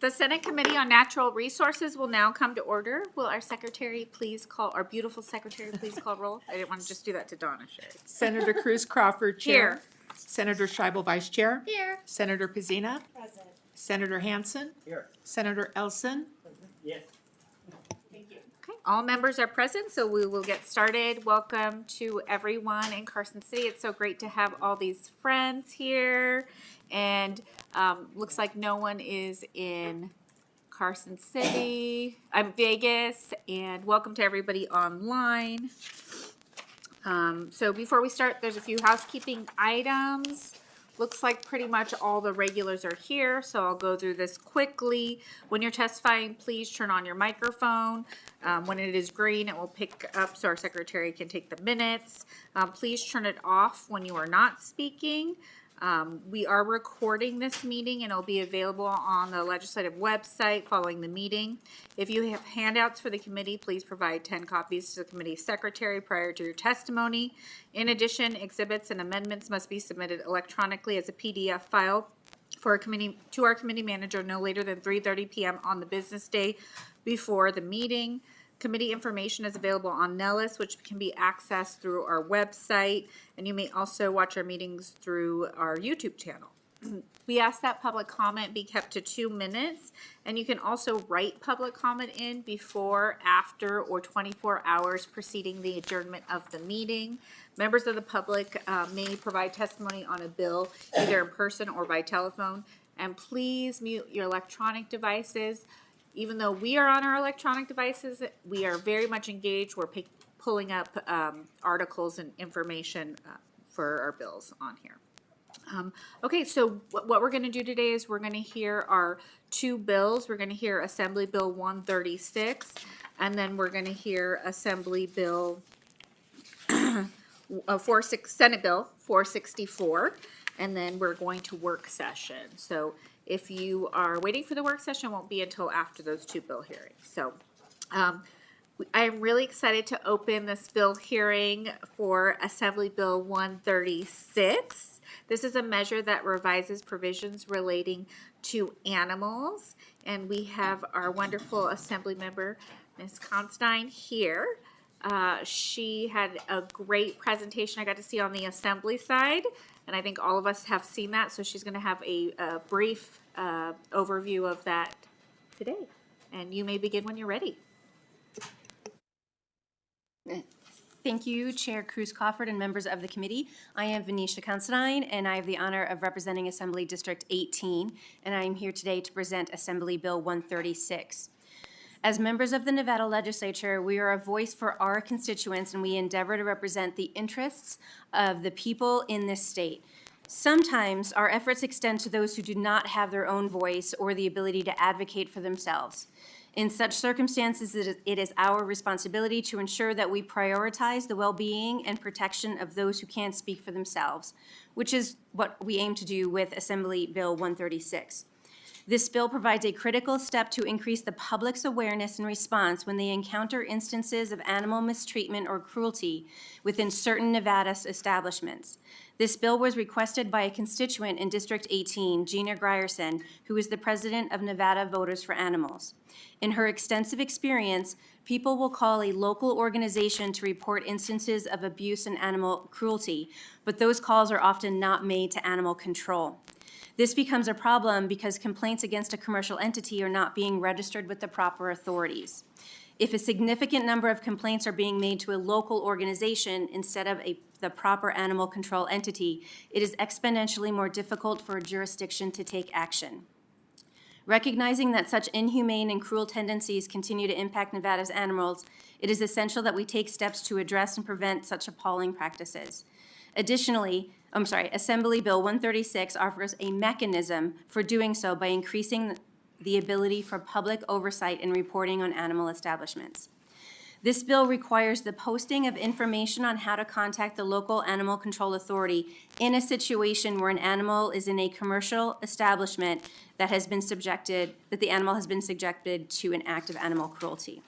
The Senate Committee on Natural Resources will now come to order. Will our secretary please call, our beautiful secretary please call roll? I didn't want to just do that to Donna, Sherry. Senator Cruz Crawford, Chair. Here. Senator Scheibel, Vice Chair. Here. Senator Pizzina. Present. Senator Hansen. Here. Senator Elson. Yes. Okay, all members are present, so we will get started. Welcome to everyone in Carson City. It's so great to have all these friends here. And looks like no one is in Carson City. I'm Vegas, and welcome to everybody online. So before we start, there's a few housekeeping items. Looks like pretty much all the regulars are here, so I'll go through this quickly. When you're testifying, please turn on your microphone. When it is green, it will pick up so our secretary can take the minutes. Please turn it off when you are not speaking. We are recording this meeting and it'll be available on the legislative website following the meeting. If you have handouts for the committee, please provide 10 copies to the committee secretary prior to your testimony. In addition, exhibits and amendments must be submitted electronically as a PDF file for a committee to our committee manager no later than 3:30 p.m. on the business day before the meeting. Committee information is available on Nellis, which can be accessed through our website, and you may also watch our meetings through our YouTube channel. We ask that public comment be kept to 2 minutes, and you can also write public comment in before, after, or 24 hours preceding the adjournment of the meeting. Members of the public may provide testimony on a bill either in person or by telephone, and please mute your electronic devices. Even though we are on our electronic devices, we are very much engaged. We're pulling up articles and information for our bills on here. Okay, so what we're going to do today is we're going to hear our 2 bills. We're going to hear Assembly Bill 136, and then we're going to hear Assembly Bill Senate Bill 464, and then we're going to work session. So if you are waiting for the work session, it won't be until after those 2 bill hearings. So I'm really excited to open this bill hearing for Assembly Bill 136. This is a measure that revises provisions relating to animals. And we have our wonderful Assembly member, Ms. Constein, here. She had a great presentation I got to see on the Assembly side, and I think all of us have seen that, so she's going to have a brief overview of that today. And you may begin when you're ready. Thank you, Chair Cruz Crawford and members of the committee. I am Venetia Considine, and I have the honor of representing Assembly District 18, and I am here today to present Assembly Bill 136. As members of the Nevada Legislature, we are a voice for our constituents, and we endeavor to represent the interests of the people in this state. Sometimes our efforts extend to those who do not have their own voice or the ability to advocate for themselves. In such circumstances, it is our responsibility to ensure that we prioritize the well-being and protection of those who can't speak for themselves, which is what we aim to do with Assembly Bill 136. This bill provides a critical step to increase the public's awareness and response when they encounter instances of animal mistreatment or cruelty within certain Nevada establishments. This bill was requested by a constituent in District 18, Gina Grierson, who is the president of Nevada Voters for Animals. In her extensive experience, people will call a local organization to report instances of abuse and animal cruelty, but those calls are often not made to animal control. This becomes a problem because complaints against a commercial entity are not being registered with the proper authorities. If a significant number of complaints are being made to a local organization instead of the proper animal control entity, it is exponentially more difficult for a jurisdiction to take action. Recognizing that such inhumane and cruel tendencies continue to impact Nevada's animals, it is essential that we take steps to address and prevent such appalling practices. Additionally, Assembly Bill 136 offers a mechanism for doing so by increasing the ability for public oversight and reporting on animal establishments. This bill requires the posting of information on how to contact the local animal control authority in a situation where an animal is in a commercial establishment that the animal has been subjected to an act of animal cruelty.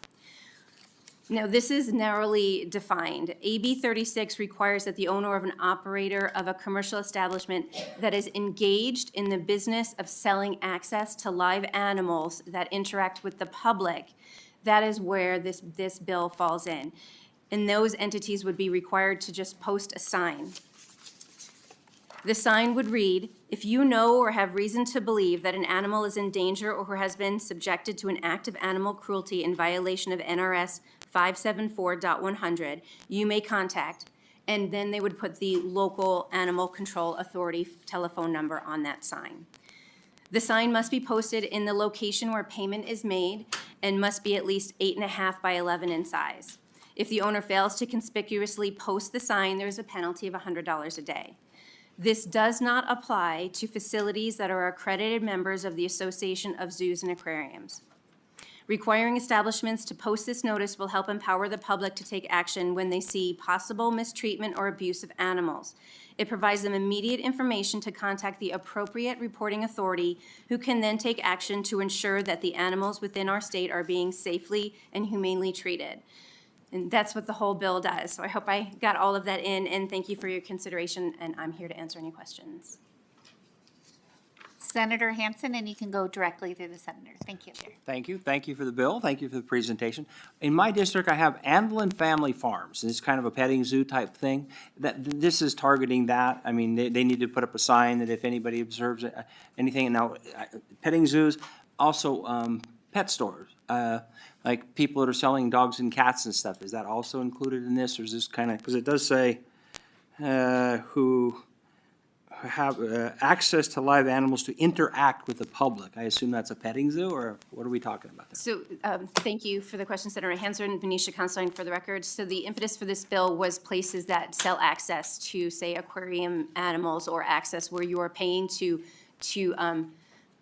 No, this is narrowly defined. AB 36 requires that the owner of an operator of a commercial establishment that is engaged in the business of selling access to live animals that interact with the public, that is where this bill falls in. And those entities would be required to just post a sign. The sign would read, "If you know or have reason to believe that an animal is in danger or has been subjected to an act of animal cruelty in violation of NRS 574.100, you may contact," and then they would put the local animal control authority telephone number on that sign. The sign must be posted in the location where payment is made and must be at least 8.5 by 11 in size. If the owner fails to conspicuously post the sign, there's a penalty of $100 a day. This does not apply to facilities that are accredited members of the Association of Zoos and Aquariums. Requiring establishments to post this notice will help empower the public to take action when they see possible mistreatment or abuse of animals. It provides them immediate information to contact the appropriate reporting authority, who can then take action to ensure that the animals within our state are being safely and humanely treated. And that's what the whole bill does. So I hope I got all of that in, and thank you for your consideration, and I'm here to answer any questions. Senator Hansen, and you can go directly through the senator. Thank you. Thank you. Thank you for the bill. Thank you for the presentation. In my district, I have Andelin Family Farms. It's kind of a petting zoo type thing. This is targeting that. I mean, they need to put up a sign that if anybody observes anything. Now, petting zoos, also pet stores, like people that are selling dogs and cats and stuff. Is that also included in this, or is this kind of, because it does say who have access to live animals to interact with the public. I assume that's a petting zoo, or what are we talking about there? So thank you for the question, Senator Hansen and Venetia Constein, for the record. So the impetus for this bill was places that sell access to, say, aquarium animals, or access where you are paying to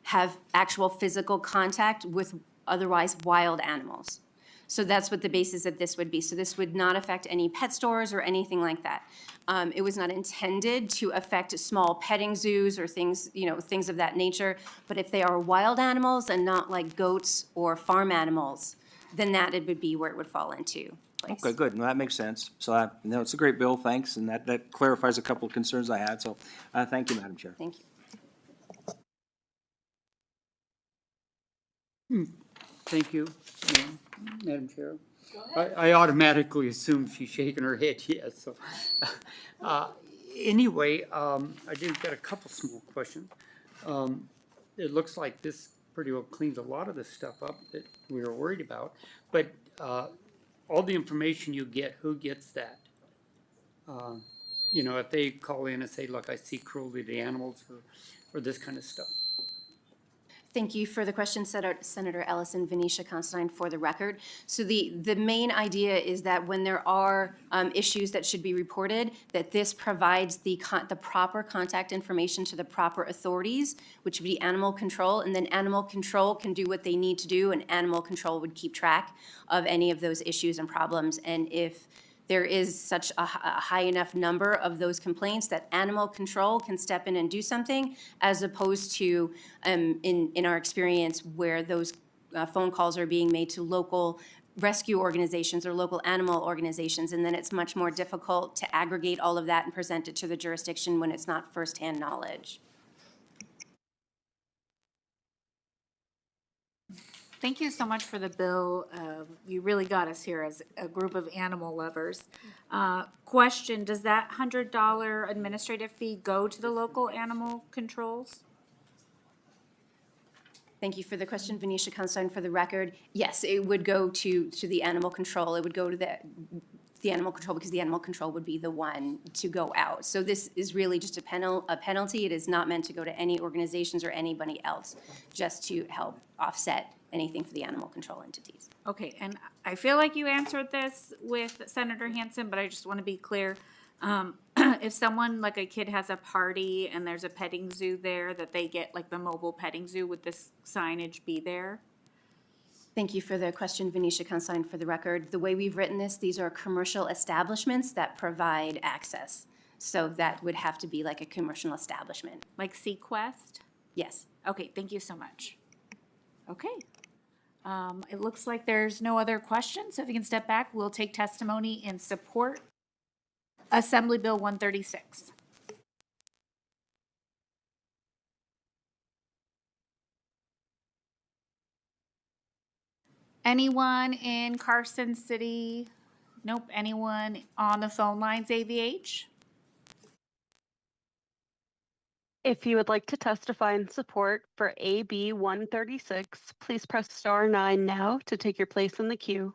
have actual physical contact with otherwise wild animals. So that's what the basis of this would be. So this would not affect any pet stores or anything like that. It was not intended to affect small petting zoos or things, things of that nature. But if they are wild animals and not like goats or farm animals, then that it would be where it would fall into place. Okay, good. Well, that makes sense. So it's a great bill, thanks, and that clarifies a couple of concerns I had. So thank you, Madam Chair. Thank you. Thank you, Madam Chair. I automatically assume she's shaking her head yes. So, anyway, I did get a couple small questions. It looks like this pretty well cleans a lot of the stuff up that we were worried about. But all the information you get, who gets that? If they call in and say, "Look, I see cruelty to animals," or this kind of stuff. Thank you for the question, Senator Ellison, Venetia Constein, for the record. So the main idea is that when there are issues that should be reported, that this provides the proper contact information to the proper authorities, which would be animal control, and then animal control can do what they need to do, and animal control would keep track of any of those issues and problems. And if there is such a high enough number of those complaints that animal control can step in and do something, as opposed to, in our experience, where those phone calls are being made to local rescue organizations or local animal organizations, and then it's much more difficult to aggregate all of that and present it to the jurisdiction when it's not firsthand knowledge. Thank you so much for the bill. You really got us here as a group of animal lovers. Question, does that $100 administrative fee go to the local animal controls? Thank you for the question, Venetia Constein, for the record. Yes, it would go to the animal control. It would go to the animal control, because the animal control would be the one to go out. So this is really just a penalty. It is not meant to go to any organizations or anybody else, just to help offset anything for the animal control entities. Okay, and I feel like you answered this with Senator Hansen, but I just want to be clear. If someone, like a kid has a party and there's a petting zoo there, that they get like the mobile petting zoo, would this signage be there? Thank you for the question, Venetia Constein, for the record. The way we've written this, these are commercial establishments that provide access. So that would have to be like a commercial establishment. Like Sequest? Yes. Okay, thank you so much. Okay. It looks like there's no other questions, so if you can step back, we'll take testimony in support. Assembly Bill 136. Anyone in Carson City? Nope. Anyone on the phone lines, AVH? If you would like to testify in support for AB 136, please press star 9 now to take your place in the queue.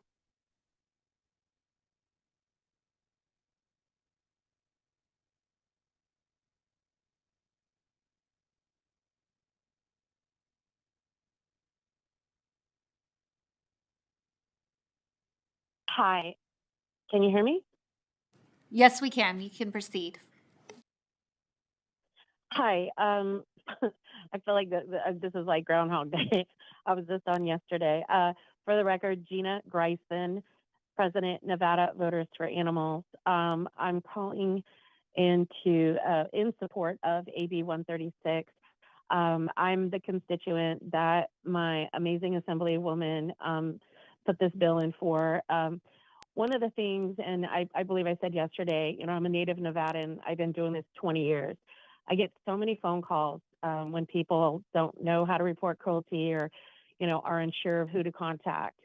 Hi, can you hear me? Yes, we can. You can proceed. Hi, I feel like this is like Groundhog Day. I was just on yesterday. For the record, Gina Greisen, President, Nevada Voters for Animals. I'm calling in support of AB 136. I'm the constituent that my amazing Assemblywoman put this bill in for. One of the things, and I believe I said yesterday, I'm a native Nevadan. I've been doing this 20 years. I get so many phone calls when people don't know how to report cruelty or, are unsure of who to contact.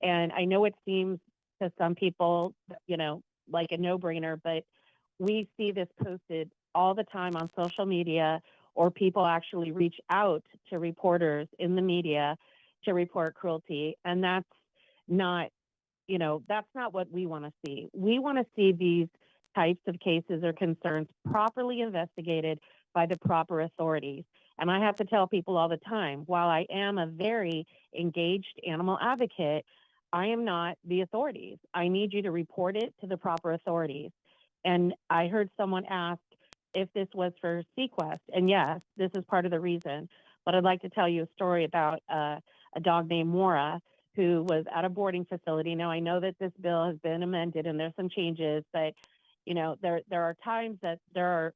And I know it seems to some people, like a no-brainer, but we see this posted all the time on social media, or people actually reach out to reporters in the media to report cruelty. And that's not what we want to see. We want to see these types of cases or concerns properly investigated by the proper authorities. And I have to tell people all the time, while I am a very engaged animal advocate, I am not the authorities. I need you to report it to the proper authorities. And I heard someone ask if this was for Sequest. And yes, this is part of the reason. But I'd like to tell you a story about a dog named Mora, who was at a boarding facility. Now, I know that this bill has been amended and there's some changes, but there are times that there are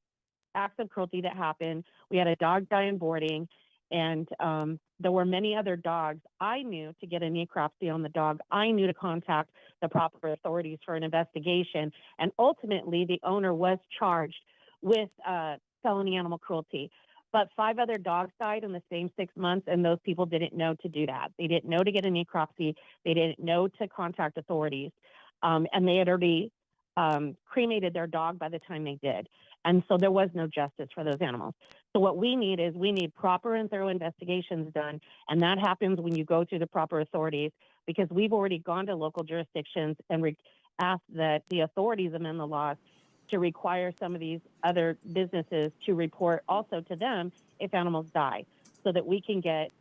acts of cruelty that happen. We had a dog die in boarding, and there were many other dogs. I knew to get a necropsy on the dog. I knew to contact the proper authorities for an investigation, and ultimately the owner was charged with felony animal cruelty. But 5 other dogs died in the same 6 months, and those people didn't know to do that. They didn't know to get a necropsy. They didn't know to contact authorities. And they had already cremated their dog by the time they did. And so there was no justice for those animals. So what we need is proper and thorough investigations done. And that happens when you go to the proper authorities, because we've already gone to local jurisdictions and asked that the authorities amend the laws to require some of these other businesses to report also to them if animals die, so that we can get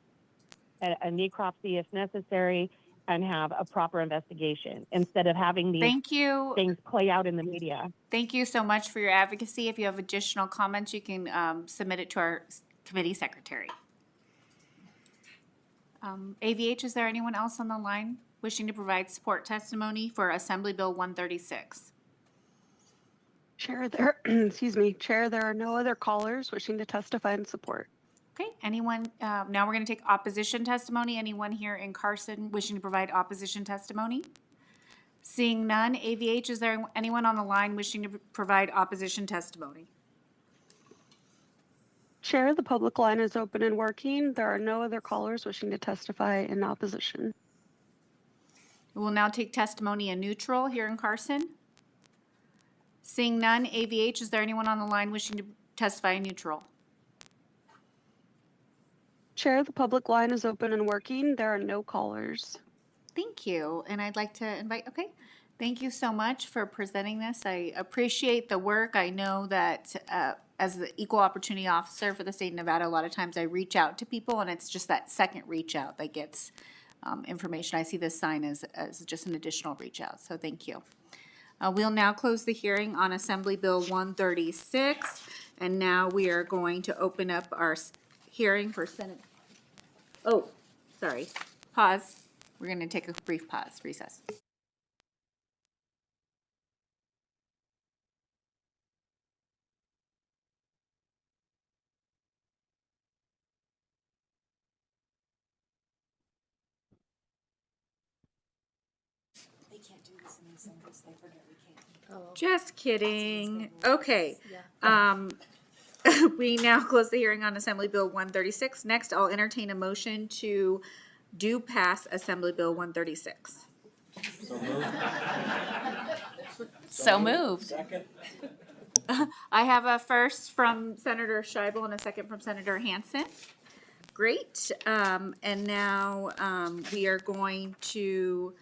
a necropsy if necessary and have a proper investigation instead of having these Thank you. things play out in the media. Thank you so much for your advocacy. If you have additional comments, you can submit it to our committee secretary. AVH, is there anyone else on the line wishing to provide support testimony for Assembly Bill 136? Chair, Chair, there are no other callers wishing to testify in support. Okay, anyone, now we're going to take opposition testimony. Anyone here in Carson wishing to provide opposition testimony? Seeing none, AVH, is there anyone on the line wishing to provide opposition testimony? Chair, the public line is open and working. There are no other callers wishing to testify in opposition. We will now take testimony in neutral here in Carson. Seeing none, AVH, is there anyone on the line wishing to testify in neutral? Chair, the public line is open and working. There are no callers. Thank you, and I'd like to invite, okay, thank you so much for presenting this. I appreciate the work. I know that as the equal opportunity officer for the state of Nevada, a lot of times I reach out to people, and it's just that second reach out that gets information. I see this sign as just an additional reach out, so thank you. We'll now close the hearing on Assembly Bill 136, and now we are going to open up our hearing for Senate. Oh, sorry, pause. We're going to take a brief pause, recess. Just kidding. Okay. We now close the hearing on Assembly Bill 136. Next, I'll entertain a motion to do pass Assembly Bill 136. So moved. I have a first from Senator Scheibel and a second from Senator Hansen. Great. And now we are going to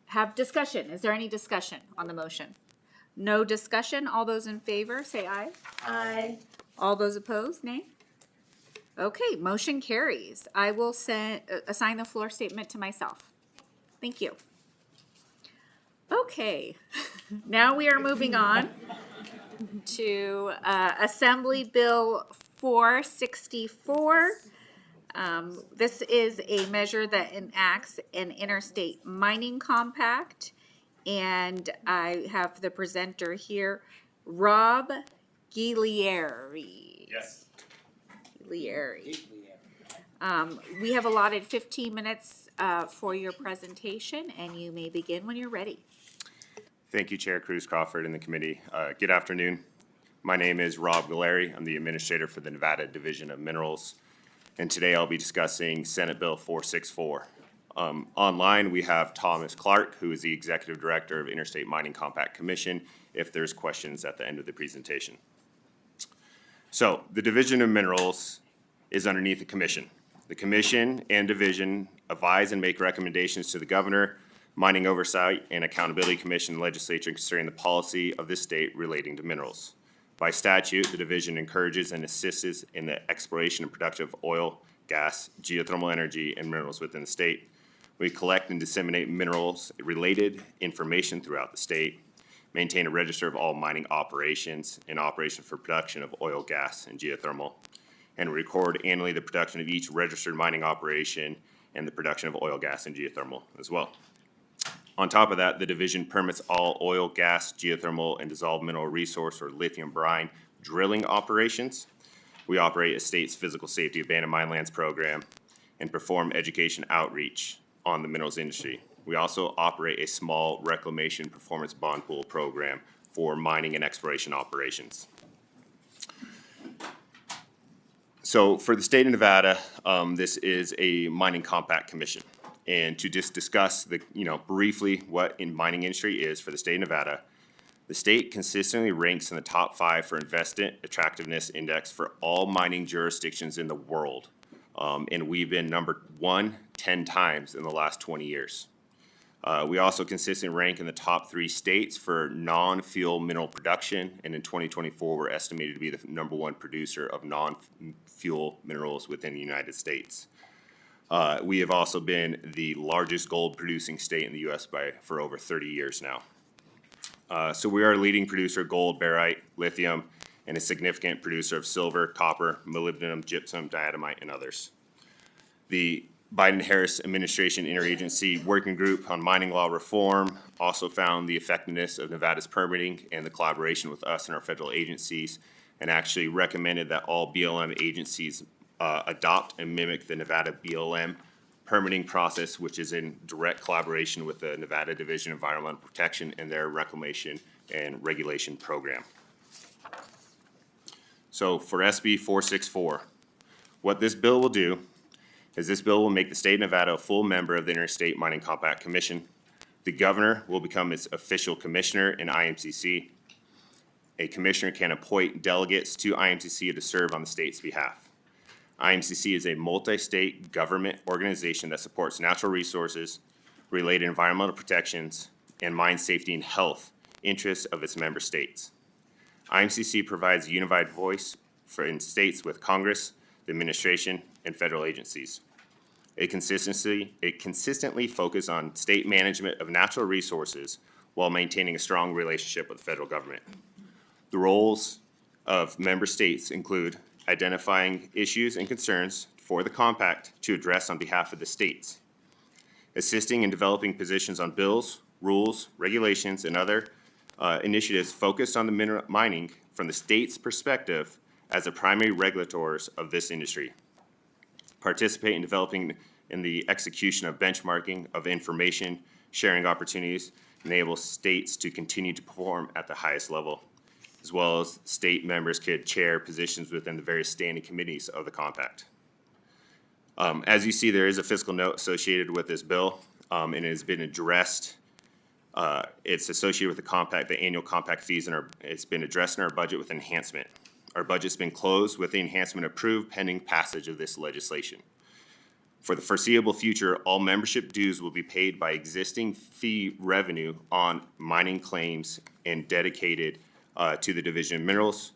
have discussion. Is there any discussion on the motion? No discussion. All those in favor, say aye. Aye. All those opposed, nay? Okay, motion carries. I will assign the floor statement to myself. Thank you. Okay, now we are moving on to Assembly Bill 464. This is a measure that enacts an interstate mining compact. And I have the presenter here, Rob Giglieri. Yes. Giglieri. We have allotted 15 minutes for your presentation, and you may begin when you're ready. Thank you, Chair Cruz Crawford and the committee. Good afternoon. My name is Rob Giglieri. I'm the administrator for the Nevada Division of Minerals. And today I'll be discussing Senate Bill 464. Online, we have Thomas Clark, who is the Executive Director of Interstate Mining Compact Commission, if there's questions at the end of the presentation. So, the Division of Minerals is underneath the Commission. The Commission and Division advise and make recommendations to the Governor, Mining Oversight and Accountability Commission, and Legislature concerning the policy of the state relating to minerals. By statute, the Division encourages and assists in the exploration and production of oil, gas, geothermal energy, and minerals within the state. We collect and disseminate minerals-related information throughout the state, maintain a register of all mining operations and operation for production of oil, gas, and geothermal, and record annually the production of each registered mining operation and the production of oil, gas, and geothermal as well. On top of that, the division permits all oil, gas, geothermal, and dissolved mineral resource or lithium brine drilling operations. We operate a state's physical safety abandoned mine lands program and perform education outreach on the minerals industry. We also operate a small reclamation performance bond pool program for mining and exploration operations. So for the state of Nevada, this is a mining compact commission. And to just discuss briefly what in mining industry is for the state of Nevada, the state consistently ranks in the top 5 for investment attractiveness index for all mining jurisdictions in the world. And we've been number 1 10 times in the last 20 years. We also consistently rank in the top 3 states for non-fuel mineral production, and in 2024, we're estimated to be the number 1 producer of non-fuel minerals within the United States. We have also been the largest gold producing state in the U.S. for over 30 years now. So we are a leading producer of gold, barite, lithium, and a significant producer of silver, copper, molybdenum, gypsum, diatomite, and others. The Biden-Harris administration interagency working group on mining law reform also found the effectiveness of Nevada's permitting and the collaboration with us and our federal agencies, and actually recommended that all BLM agencies adopt and mimic the Nevada BLM permitting process, which is in direct collaboration with the Nevada Division of Environmental Protection and their reclamation and regulation program. So for SB 464, what this bill will do is this bill will make the state of Nevada a full member of the Interstate Mining Compact Commission. The governor will become its official commissioner in IMCC. A commissioner can appoint delegates to IMCC to serve on the state's behalf. IMCC is a multi-state government organization that supports natural resources, related environmental protections, and mine safety and health interests of its member states. IMCC provides a unified voice in states with Congress, the administration, and federal agencies. It consistently focuses on state management of natural resources while maintaining a strong relationship with the federal government. The roles of member states include identifying issues and concerns for the compact to address on behalf of the states, assisting in developing positions on bills, rules, regulations, and other initiatives focused on the mining from the state's perspective as the primary regulators of this industry, participate in developing in the execution of benchmarking of information sharing opportunities, enable states to continue to perform at the highest level, as well as state members could chair positions within the various standing committees of the compact. As you see, there is a fiscal note associated with this bill, and it has been addressed. It's associated with the compact, the annual compact fees, and it's been addressed in our budget with enhancement. Our budget's been closed with the enhancement approved pending passage of this legislation. For the foreseeable future, all membership dues will be paid by existing fee revenue on mining claims and dedicated to the Division of Minerals.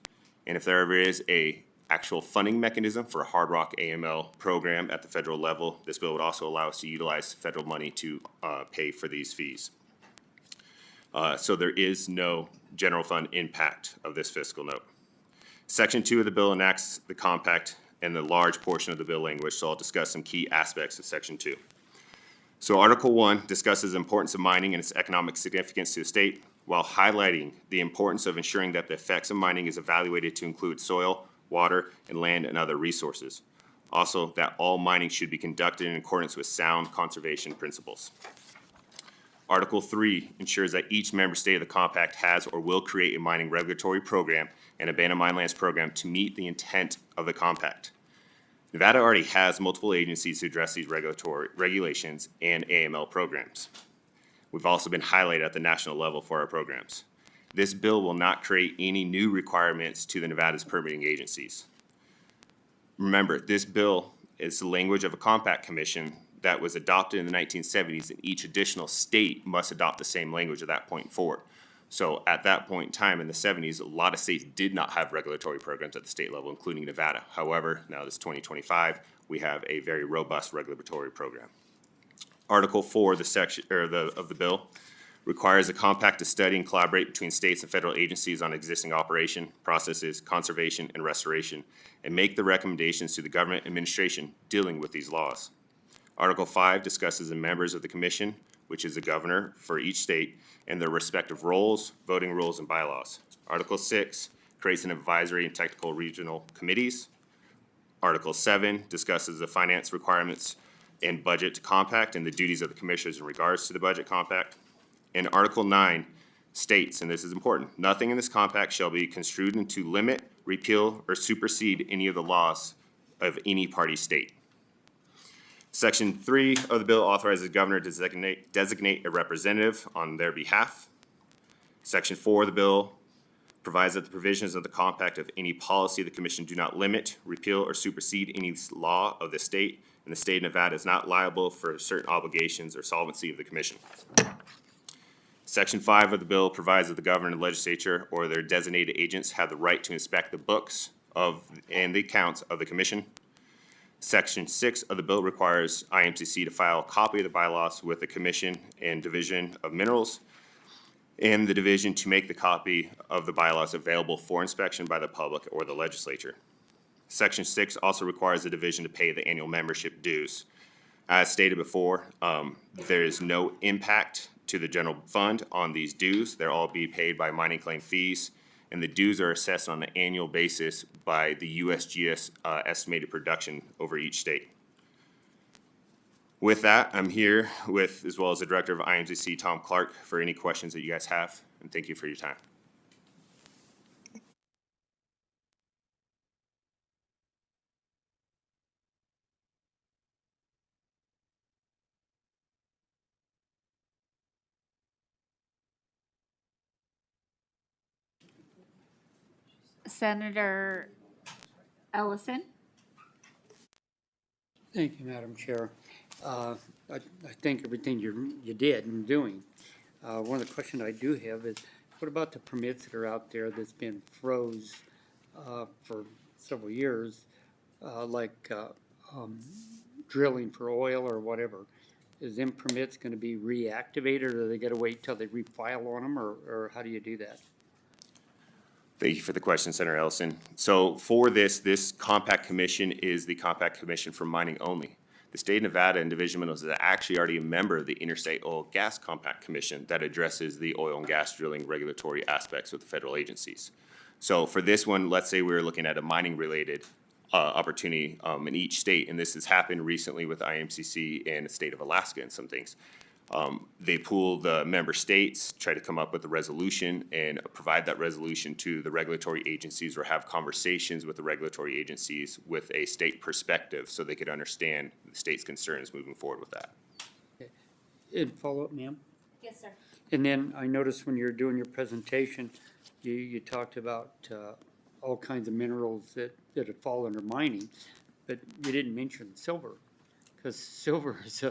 And if there ever is a actual funding mechanism for a Hard Rock AML program at the federal level, this bill would also allow us to utilize federal money to pay for these fees. So there is no general fund impact of this fiscal note. Section 2 of the bill enacts the compact and the large portion of the bill language, so I'll discuss some key aspects of Section 2. So Article 1 discusses the importance of mining and its economic significance to the state, while highlighting the importance of ensuring that the effects of mining is evaluated to include soil, water, and land and other resources. Also, that all mining should be conducted in accordance with sound conservation principles. Article 3 ensures that each member state of the compact has or will create a mining regulatory program and abandoned mine lands program to meet the intent of the compact. Nevada already has multiple agencies to address these regulatory regulations and AML programs. We've also been highlighted at the national level for our programs. This bill will not create any new requirements to the Nevada's permitting agencies. Remember, this bill is the language of a compact commission that was adopted in the 1970s, and each additional state must adopt the same language at that point forward. So at that point in time in the 70s, a lot of states did not have regulatory programs at the state level, including Nevada. However, now this 2025, we have a very robust regulatory program. Article 4 of the bill requires the compact to study and collaborate between states and federal agencies on existing operation, processes, conservation, and restoration, and make the recommendations to the government administration dealing with these laws. Article 5 discusses the members of the commission, which is the governor for each state, and their respective roles, voting rules, and bylaws. Article 6 creates an advisory and technical regional committees. Article 7 discusses the finance requirements and budget to compact and the duties of the commissioners in regards to the budget compact. And Article 9 states, and this is important, nothing in this compact shall be construed into limit, repeal, or supersede any of the laws of any party state. Section 3 of the bill authorizes the governor to designate a representative on their behalf. Section 4 of the bill provides that the provisions of the compact of any policy of the commission do not limit, repeal, or supersede any law of the state, and the state of Nevada is not liable for certain obligations or solvency of the commission. Section 5 of the bill provides that the governor and legislature or their designated agents have the right to inspect the books and the accounts of the commission. Section 6 of the bill requires IMCC to file a copy of the bylaws with the Commission and Division of Minerals, and the division to make the copy of the bylaws available for inspection by the public or the legislature. Section 6 also requires the division to pay the annual membership dues. As stated before, there is no impact to the general fund on these dues. They'll all be paid by mining claim fees, and the dues are assessed on an annual basis by the USGS estimated production over each state. With that, I'm here with, as well as the Director of IMCC, Tom Clark, for any questions that you guys have, and thank you for your time. Senator Ellison? Thank you, Madam Chair. I think everything you did and doing. One of the questions I do have is, what about the permits that are out there that's been froze for several years, like drilling for oil or whatever? Is them permits going to be reactivated, or do they got to wait till they refile on them, or how do you do that? Thank you for the question, Senator Ellison. So for this compact commission is the compact commission for mining only. The state of Nevada and Division of Minerals is actually already a member of the Interstate Oil Gas Compact Commission that addresses the oil and gas drilling regulatory aspects with the federal agencies. So for this one, let's say we were looking at a mining related opportunity in each state, and this has happened recently with IMCC and the state of Alaska and some things. They pool the member states, try to come up with a resolution and provide that resolution to the regulatory agencies or have conversations with the regulatory agencies with a state perspective so they could understand the state's concerns moving forward with that. And follow-up, ma'am? Yes, sir. And then I noticed when you were doing your presentation, you talked about all kinds of minerals that fall under mining, but you didn't mention silver, because silver is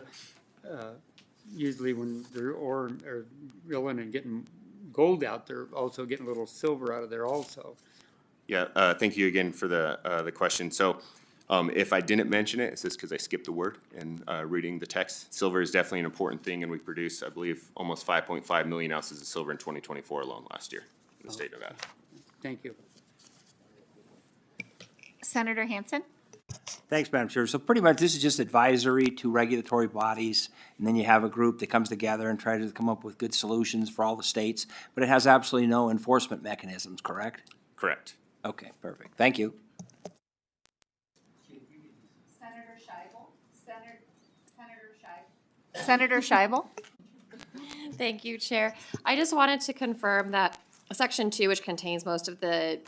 usually when they're ore or drilling and getting gold out, they're also getting a little silver out of there also. Yeah, thank you again for the question. So if I didn't mention it, it's just because I skipped a word in reading the text. Silver is definitely an important thing, and we produced, I believe, almost 5.5 million ounces of silver in 2024 alone last year in the state of Nevada. Thank you. Senator Hansen? Thanks, Madam Chair. So pretty much this is just advisory to regulatory bodies, and then you have a group that comes together and tries to come up with good solutions for all the states, but it has absolutely no enforcement mechanisms, correct? Correct. Okay, perfect. Thank you. Senator Scheibel? Senator Scheibel? Thank you, Chair. I just wanted to confirm that Section 2, which contains most of the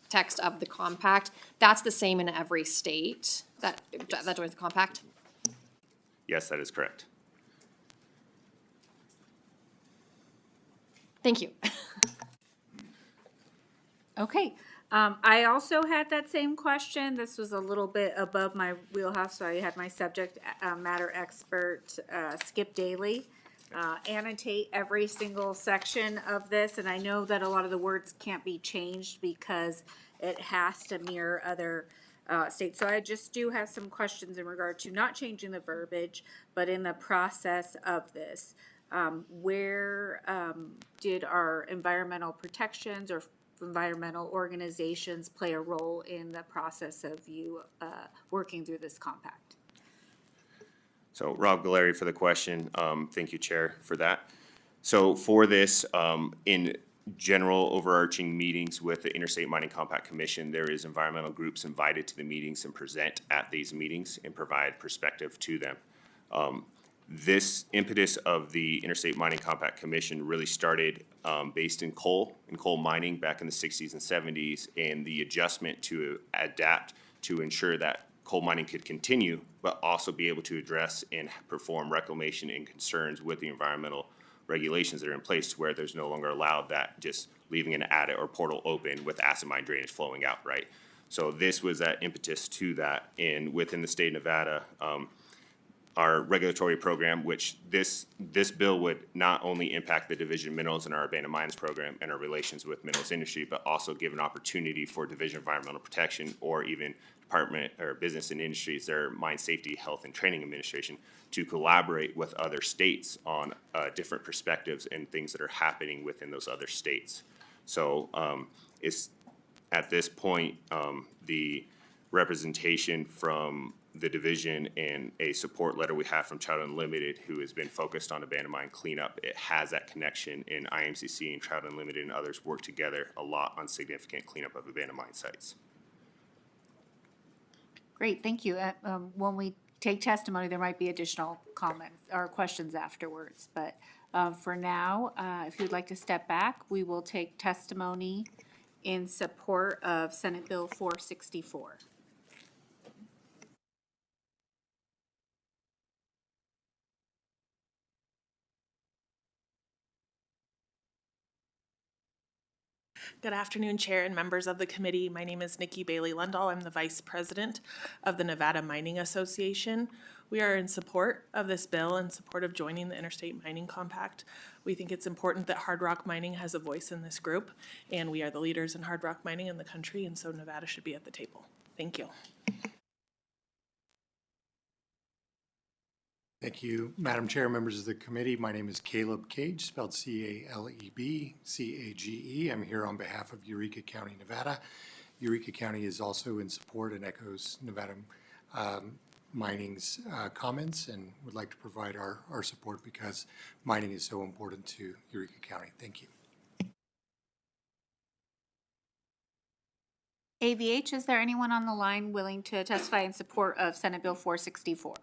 text of the compact, that's the same in every state that joins the compact? Yes, that is correct. Thank you. Okay. I also had that same question. This was a little bit above my wheelhouse, so I had my subject matter expert, Skip Daly, annotate every single section of this. And I know that a lot of the words can't be changed because it has to mirror other states. So I just do have some questions in regard to not changing the verbiage, but in the process of this. Where did our environmental protections or environmental organizations play a role in the process of you working through this compact? So Rob Galeri for the question. Thank you, Chair, for that. So for this, in general overarching meetings with the Interstate Mining Compact Commission, there is environmental groups invited to the meetings and present at these meetings and provide perspective to them. This impetus of the Interstate Mining Compact Commission really started based in coal mining back in the 60s and 70s, and the adjustment to adapt to ensure that coal mining could continue, but also be able to address and perform reclamation and concerns with the environmental regulations that are in place to where there's no longer allowed that just leaving an adit or portal open with acid mine drainage flowing out, right? So this was that impetus to that, and within the state of Nevada, our regulatory program, which this bill would not only impact the Division of Minerals and our abandoned mines program and our relations with minerals industry, but also give an opportunity for Division of Environmental Protection or even Department or Business and Industries, their Mine Safety, Health, and Training Administration, to collaborate with other states on different perspectives and things that are happening within those other states. So it's at this point, the representation from the division and a support letter we have from Trout Unlimited, who has been focused on abandoned mine cleanup, it has that connection, and IMCC and Trout Unlimited and others work together a lot on significant cleanup of abandoned mine sites. Great, thank you. When we take testimony, there might be additional comments or questions afterwards. But for now, if you'd like to step back, we will take testimony in support of Senate Bill 464. Good afternoon, Chair and members of the committee. My name is Nikki Bailey Lundahl. I'm the Vice President of the Nevada Mining Association. We are in support of this bill and support of joining the Interstate Mining Compact. We think it's important that hard rock mining has a voice in this group, and we are the leaders in hard rock mining in the country, and so Nevada should be at the table. Thank you. Thank you, Madam Chair, members of the committee. My name is Caleb Cage, spelled C-A-L-E-B, C-A-G-E. I'm here on behalf of Eureka County, Nevada. Eureka County is also in support and echoes Nevada Mining's comments, and would like to provide our support because mining is so important to Eureka County. Thank you. AVH, is there anyone on the line willing to testify in support of Senate Bill 464?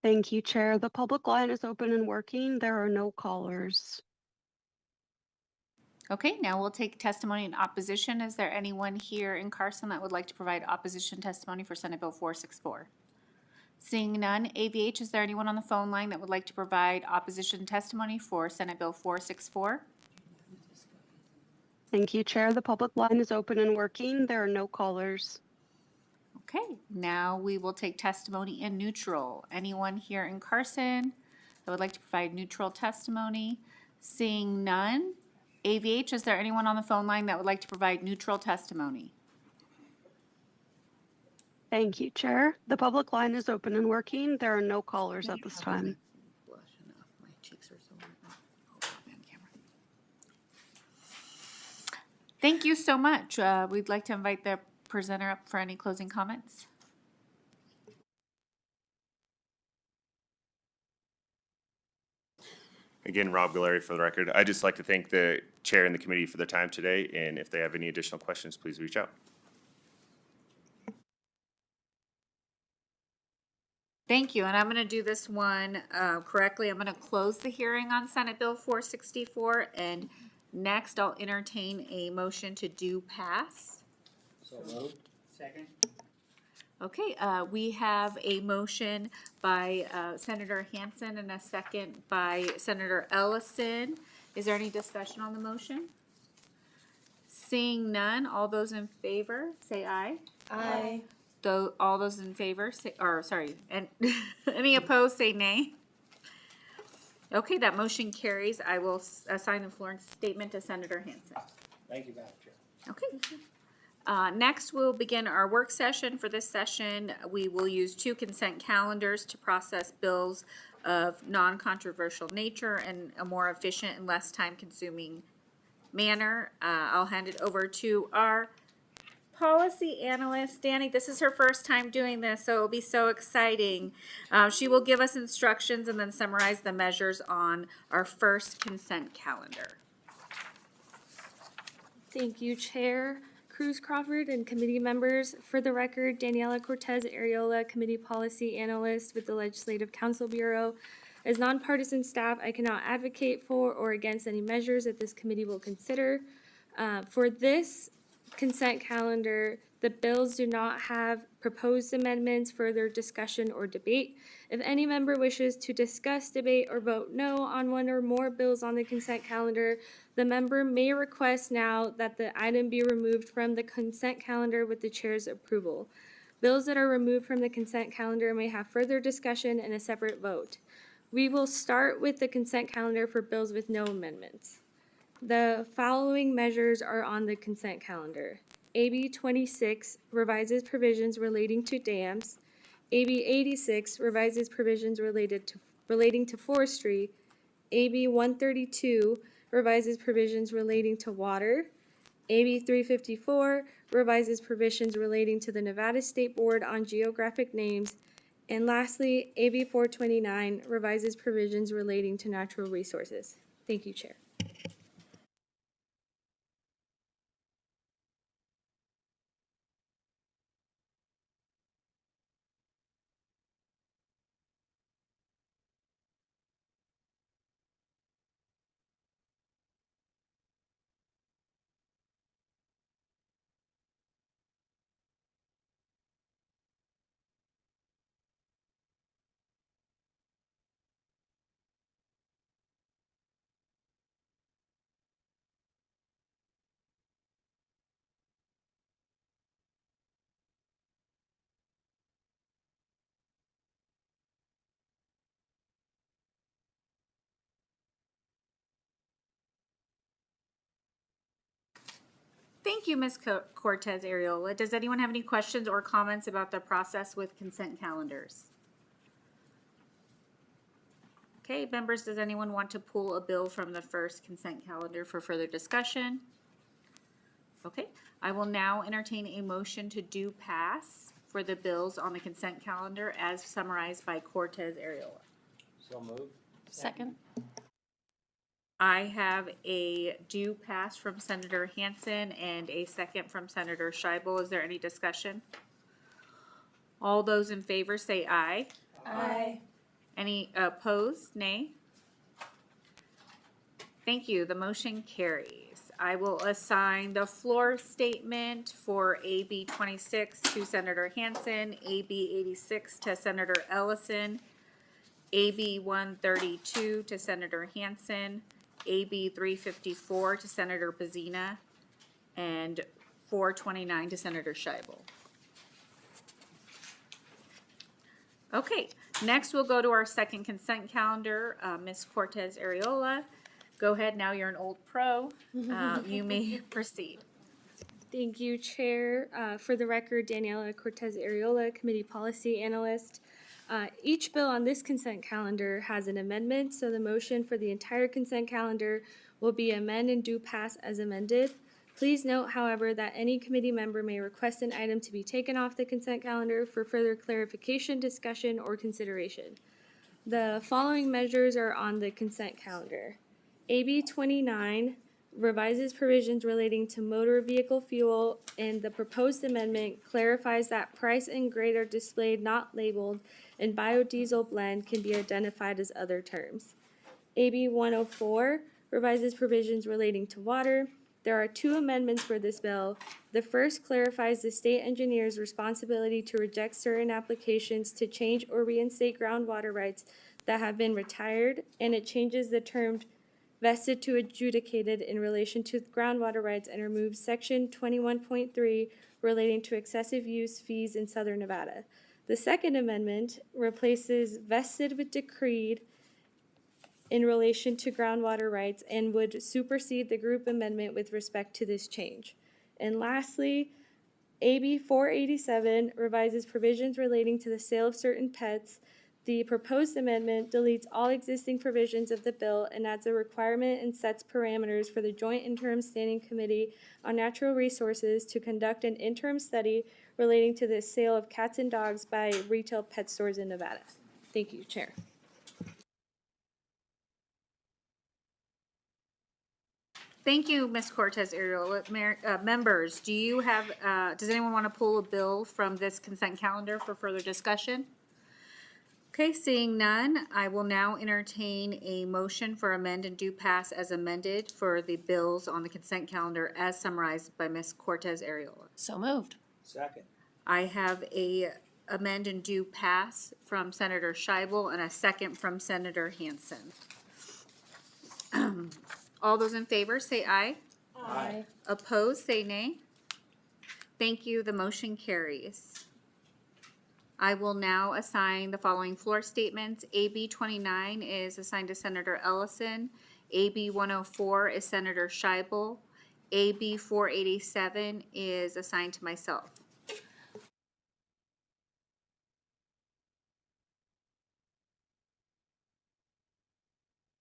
Thank you, Chair. The public line is open and working. There are no callers. Okay, now we'll take testimony in opposition. Is there anyone here in Carson that would like to provide opposition testimony for Senate Bill 464? Seeing none, AVH, is there anyone on the phone line that would like to provide opposition testimony for Senate Bill 464? Thank you, Chair. The public line is open and working. There are no callers. Okay, now we will take testimony in neutral. Anyone here in Carson that would like to provide neutral testimony? Seeing none, AVH, is there anyone on the phone line that would like to provide neutral testimony? Thank you, Chair. The public line is open and working. There are no callers at this time. Thank you so much. We'd like to invite the presenter up for any closing comments. Again, Rob Galleri for the record. I'd just like to thank the chair and the committee for their time today, and if they have any additional questions, please reach out. Thank you, and I'm going to do this one correctly. I'm going to close the hearing on Senate Bill 464, and next I'll entertain a motion to do pass. So moved. Second. Okay, we have a motion by Senator Hansen and a second by Senator Ellison. Is there any discussion on the motion? Seeing none, all those in favor, say aye. Aye. Though all those in favor, say, or sorry, and any opposed, say nay. Okay, that motion carries. I will assign the floor statement to Senator Hansen. Thank you, Madam Chair. Okay. Next, we'll begin our work session. For this session, we will use 2 consent calendars to process bills of non-controversial nature in a more efficient and less time-consuming manner. I'll hand it over to our policy analyst, Danny. This is her first time doing this, so it'll be so exciting. She will give us instructions and then summarize the measures on our first consent calendar. Thank you, Chair Cruz Crawford and committee members. For the record, Daniela Cortez Arreola, Committee Policy Analyst with the Legislative Council Bureau. As nonpartisan staff, I cannot advocate for or against any measures that this committee will consider. For this consent calendar, the bills do not have proposed amendments, further discussion, or debate. If any member wishes to discuss, debate, or vote no on one or more bills on the consent calendar, the member may request now that the item be removed from the consent calendar with the chair's approval. Bills that are removed from the consent calendar may have further discussion and a separate vote. We will start with the consent calendar for bills with no amendments. The following measures are on the consent calendar. AB 26 revises provisions relating to dams. AB 86 revises provisions relating to forestry. AB 132 revises provisions relating to water. AB 354 revises provisions relating to the Nevada State Board on Geographic Names. And lastly, AB 429 revises provisions relating to natural resources. Thank you, Chair. Thank you, Ms. Cortez Arreola. Does anyone have any questions or comments about the process with consent calendars? Okay, members, does anyone want to pull a bill from the first consent calendar for further discussion? Okay, I will now entertain a motion to do pass for the bills on the consent calendar as summarized by Cortez Arreola. So moved. Second. I have a do pass from Senator Hansen and a second from Senator Scheibel. Is there any discussion? All those in favor say aye. Aye. Any opposed? Nay? Thank you. The motion carries. I will assign the floor statement for AB 26 to Senator Hansen, AB 86 to Senator Ellison, AB 132 to Senator Hansen, AB 354 to Senator Bezina, and 429 to Senator Scheibel. Okay, next we'll go to our second consent calendar. Ms. Cortez Areola, go ahead, now you're an old pro. You may proceed. Thank you, Chair. For the record, Daniela Cortez Areola, Committee Policy Analyst. Each bill on this consent calendar has an amendment, so the motion for the entire consent calendar will be amend and do pass as amended. Please note, however, that any committee member may request an item to be taken off the consent calendar for further clarification, discussion, or consideration. The following measures are on the consent calendar. AB 29 revises provisions relating to motor vehicle fuel, and the proposed amendment clarifies that price and grade are displayed not labeled, and biodiesel blend can be identified as other terms. AB 104 revises provisions relating to water. There are two amendments for this bill. The first clarifies the state engineer's responsibility to reject certain applications to change or reinstate groundwater rights that have been retired, and it changes the term vested to adjudicated in relation to groundwater rights and removes section 21.3 relating to excessive use fees in Southern Nevada. The second amendment replaces vested with decreed in relation to groundwater rights and would supersede the group amendment with respect to this change. And lastly, AB 487 revises provisions relating to the sale of certain pets. The proposed amendment deletes all existing provisions of the bill and adds a requirement and sets parameters for the Joint Interim Standing Committee on Natural Resources to conduct an interim study relating to the sale of cats and dogs by retail pet stores in Nevada. Thank you, Chair. Thank you, Ms. Cortez Areola. Members, do you have, does anyone want to pull a bill from this consent calendar for further discussion? Okay, seeing none, I will now entertain a motion for amend and do pass as amended for the bills on the consent calendar as summarized by Ms. Cortez Areola. So moved. Second. I have a amend and do pass from Senator Scheibel and a second from Senator Hansen. All those in favor say aye. Aye. Opposed, say nay. Thank you, the motion carries. I will now assign the following floor statements. AB 29 is assigned to Senator Ellison. AB 104 is Senator Scheibel. AB 487 is assigned to myself.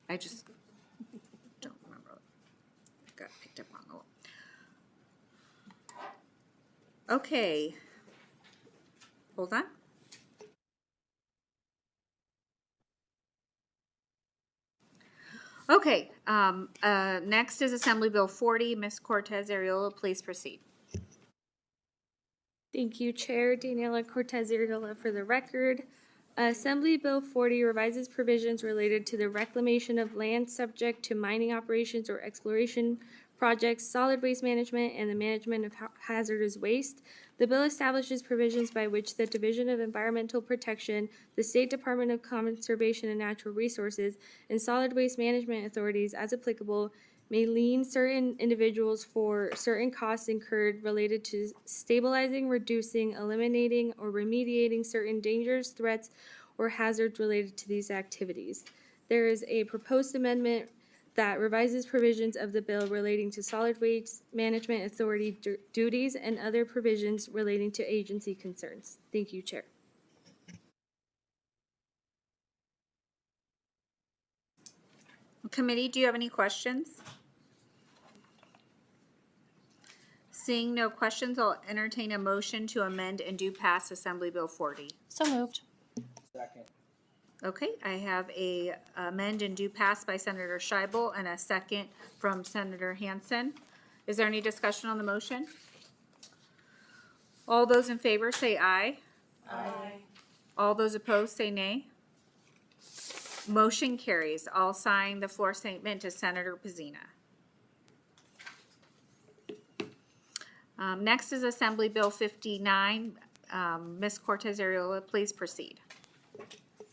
I just don't remember. Got picked up on the. Okay. Hold on. Okay, next is Assembly Bill 40. Ms. Cortez Areola, please proceed. Thank you, Chair. Daniela Cortez Areola for the record. Assembly Bill 40 revises provisions related to the reclamation of land subject to mining operations or exploration projects, solid waste management, and the management of hazardous waste. The bill establishes provisions by which the Division of Environmental Protection, the State Department of Conservation and Natural Resources, and solid waste management authorities, as applicable, may lien certain individuals for certain costs incurred related to stabilizing, reducing, eliminating, or remediating certain dangers, threats, or hazards related to these activities. There is a proposed amendment that revises provisions of the bill relating to solid waste management authority duties and other provisions relating to agency concerns. Thank you, Chair. Committee, do you have any questions? Seeing no questions, I'll entertain a motion to amend and do pass Assembly Bill 40. So moved. Second. Okay, I have a amend and do pass by Senator Scheibel and a second from Senator Hansen. Is there any discussion on the motion? All those in favor say aye. Aye. All those opposed say nay. Motion carries. I'll sign the floor statement to Senator Pazina. Next is Assembly Bill 59. Ms. Cortez Arreola, please proceed.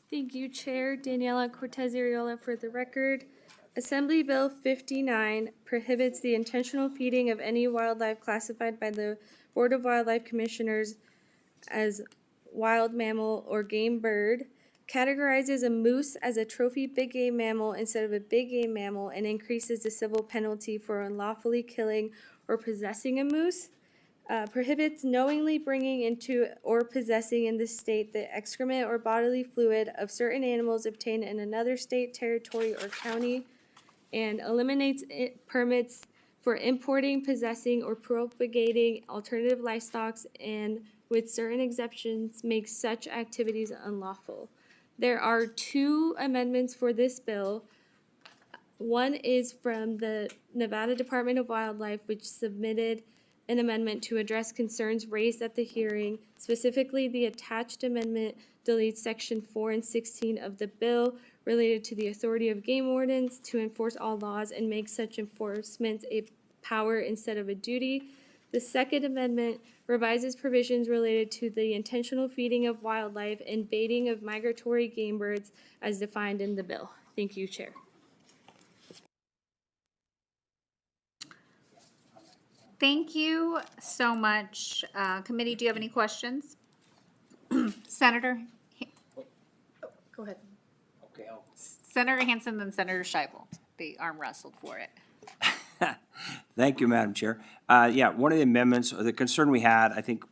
Thank you, Chair. Daniela Cortez Arreola for the record. Assembly Bill 59 prohibits the intentional feeding of any wildlife classified by the Board of Wildlife Commissioners as wild mammal or game bird, categorizes a moose as a trophy big game mammal instead of a big game mammal, and increases the civil penalty for unlawfully killing or possessing a moose. Prohibits knowingly bringing into or possessing in the state the excrement or bodily fluid of certain animals obtained in another state, territory, or county, and eliminates permits for importing, possessing, or propagating alternative livestock, and with certain exceptions, makes such activities unlawful. There are two amendments for this bill. One is from the Nevada Department of Wildlife, which submitted an amendment to address concerns raised at the hearing. Specifically, the attached amendment deletes section 4 and 16 of the bill related to the authority of game wardens to enforce all laws and make such enforcement a power instead of a duty. The second amendment revises provisions related to the intentional feeding of wildlife and baiting of migratory game birds as defined in the bill. Thank you, Chair. Thank you so much. Committee, do you have any questions? Senator? Go ahead. Okay. Senator Hansen, then Senator Scheibel. They arm wrestled for it. Thank you, Madam Chair. Yeah, one of the amendments, or the concern we had, I think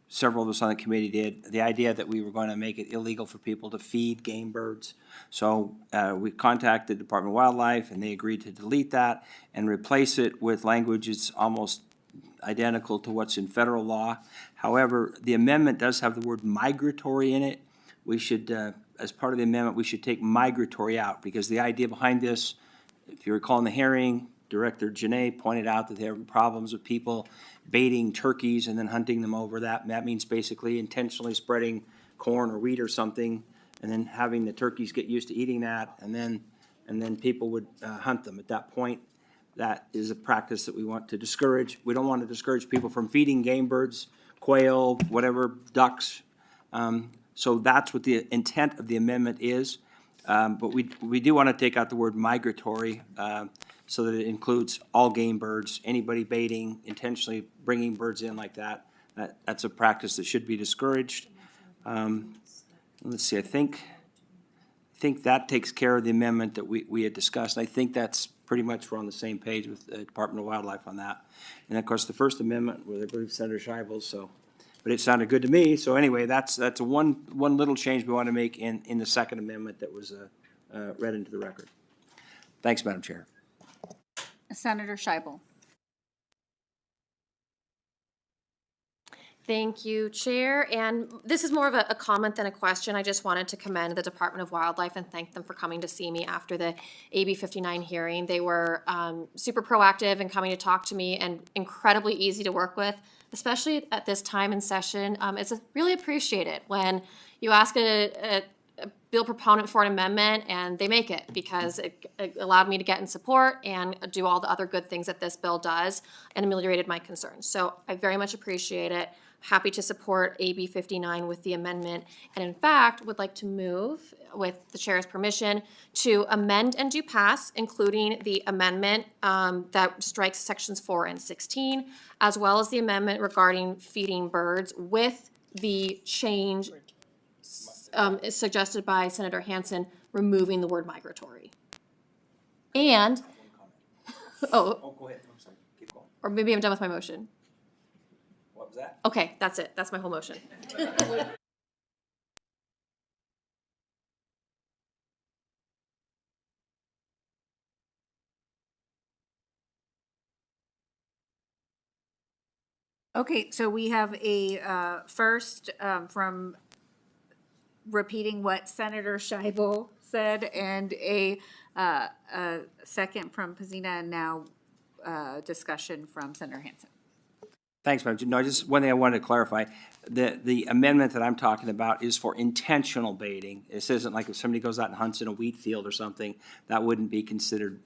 several of us on the committee did, the idea that we were going to make it illegal for people to feed game birds. So we contacted the Department of Wildlife, and they agreed to delete that and replace it with language that's almost identical to what's in federal law. However, the amendment does have the word migratory in it. We should, as part of the amendment, we should take migratory out, because the idea behind this, if you recall in the hearing, Director Janae pointed out that there were problems with people baiting turkeys and then hunting them over that. And that means basically intentionally spreading corn or wheat or something, and then having the turkeys get used to eating that, and then people would hunt them. At that point, that is a practice that we want to discourage. We don't want to discourage people from feeding game birds, quail, whatever, ducks. So that's what the intent of the amendment is. But we do want to take out the word migratory, so that it includes all game birds, anybody baiting, intentionally bringing birds in like that. That's a practice that should be discouraged. Let's see, I think that takes care of the amendment that we had discussed. I think that's pretty much, we're on the same page with the Department of Wildlife on that. And of course, the First Amendment, with I believe Senator Scheibel, so, but it sounded good to me. So anyway, that's a one little change we want to make in the Second Amendment that was read into the record. Thanks, Madam Chair. Senator Scheibel. Thank you, Chair. And this is more of a comment than a question. I just wanted to commend the Department of Wildlife and thank them for coming to see me after the AB 59 hearing. They were super proactive in coming to talk to me and incredibly easy to work with, especially at this time in session. It's really appreciated when you ask a bill proponent for an amendment and they make it, because it allowed me to get in support and do all the other good things that this bill does and ameliorated my concerns. So I very much appreciate it. Happy to support AB 59 with the amendment, and in fact would like to move, with the chair's permission, to amend and do pass, including the amendment that strikes sections 4 and 16, as well as the amendment regarding feeding birds, with the change suggested by Senator Hansen, removing the word migratory. And, Oh, go ahead, I'm sorry, keep going. or maybe I'm done with my motion. What was that? Okay, that's it. That's my whole motion. Okay, so we have a first from repeating what Senator Scheibel said, and a second from Pazina, and now discussion from Senator Hansen. Thanks, Madam Chair. No, just one thing I wanted to clarify. The amendment that I'm talking about is for intentional baiting. This isn't like if somebody goes out and hunts in a wheat field or something, that wouldn't be considered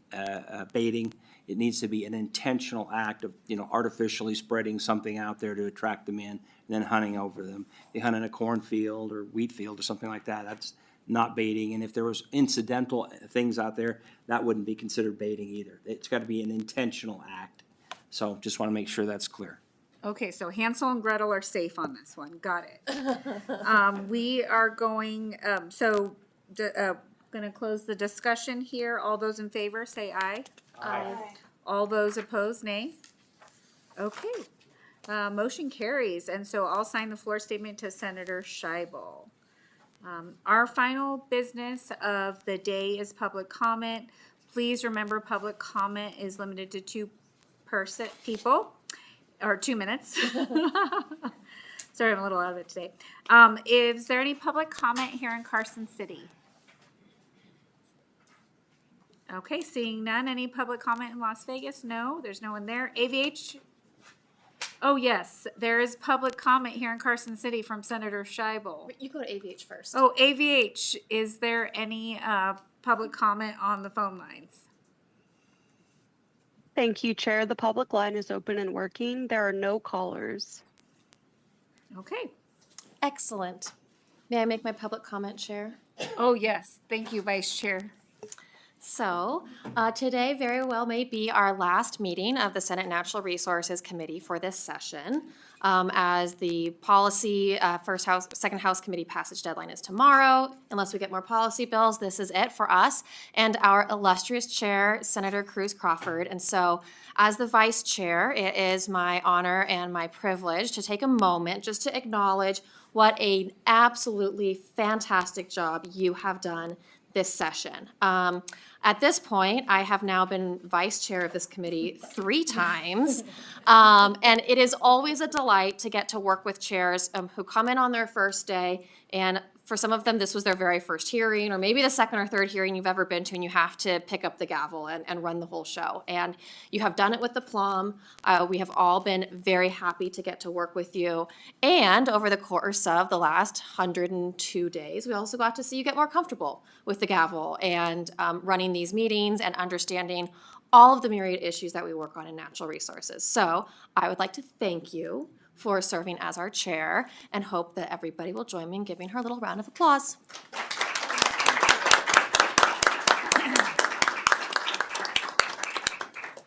baiting. It needs to be an intentional act of, artificially spreading something out there to attract them in and then hunting over them. They hunt in a cornfield or wheat field or something like that. That's not baiting. And if there was incidental things out there, that wouldn't be considered baiting either. It's got to be an intentional act. So just want to make sure that's clear. Okay, so Hansel and Gretel are safe on this one. Got it. We are going, gonna close the discussion here. All those in favor, say aye. Aye. All those opposed, nay. Okay, motion carries, and so I'll sign the floor statement to Senator Scheibel. Our final business of the day is public comment. Please remember, public comment is limited to two people. Or 2 minutes. Sorry, I'm a little out of it today. Is there any public comment here in Carson City? Okay, seeing none. Any public comment in Las Vegas? No, there's no one there. AVH? Oh, yes, there is public comment here in Carson City from Senator Scheibel. You go to AVH first. Oh, AVH, is there any public comment on the phone lines? Thank you, Chair. The public line is open and working. There are no callers. Okay. Excellent. May I make my public comment, Chair? Oh, yes. Thank you, Vice Chair. So, today very well may be our last meeting of the Senate Natural Resources Committee for this session. As the policy, second House committee passage deadline is tomorrow. Unless we get more policy bills, this is it for us and our illustrious chair, Senator Cruz Crawford. And so, as the vice chair, it is my honor and my privilege to take a moment just to acknowledge what an absolutely fantastic job you have done this session. At this point, I have now been vice chair of this committee 3 times, and it is always a delight to get to work with chairs who come in on their first day, and for some of them, this was their very first hearing, or maybe the second or third hearing you've ever been to, and you have to pick up the gavel and run the whole show. And you have done it with aplomb. We have all been very happy to get to work with you. And over the course of the last 102 days, we also got to see you get more comfortable with the gavel and running these meetings and understanding all of the myriad issues that we work on in natural resources. So I would like to thank you for serving as our chair and hope that everybody will join me in giving her a little round of applause.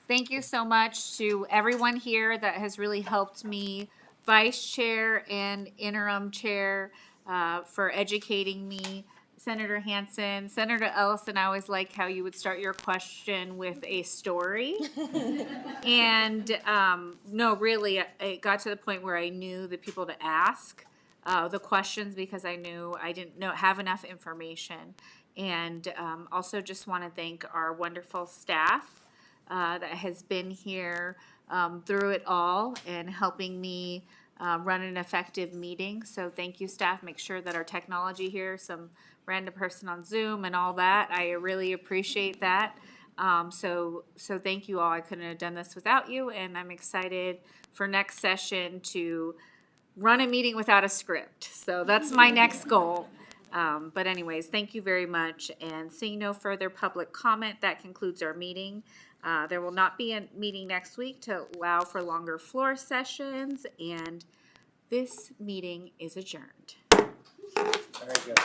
Thank you so much to everyone here that has really helped me, vice chair and interim chair, for educating me. Senator Hansen, Senator Ellison, I always like how you would start your question with a story. And no, really, it got to the point where I knew the people to ask the questions because I knew I didn't have enough information. And also just want to thank our wonderful staff that has been here through it all and helping me run an effective meeting. So thank you, staff. Make sure that our technology here, some random person on Zoom and all that, I really appreciate that. So thank you all. I couldn't have done this without you, and I'm excited for next session to run a meeting without a script. So that's my next goal. But anyways, thank you very much. And seeing no further public comment, that concludes our meeting. There will not be a meeting next week to allow for longer floor sessions, and this meeting is adjourned. Very good.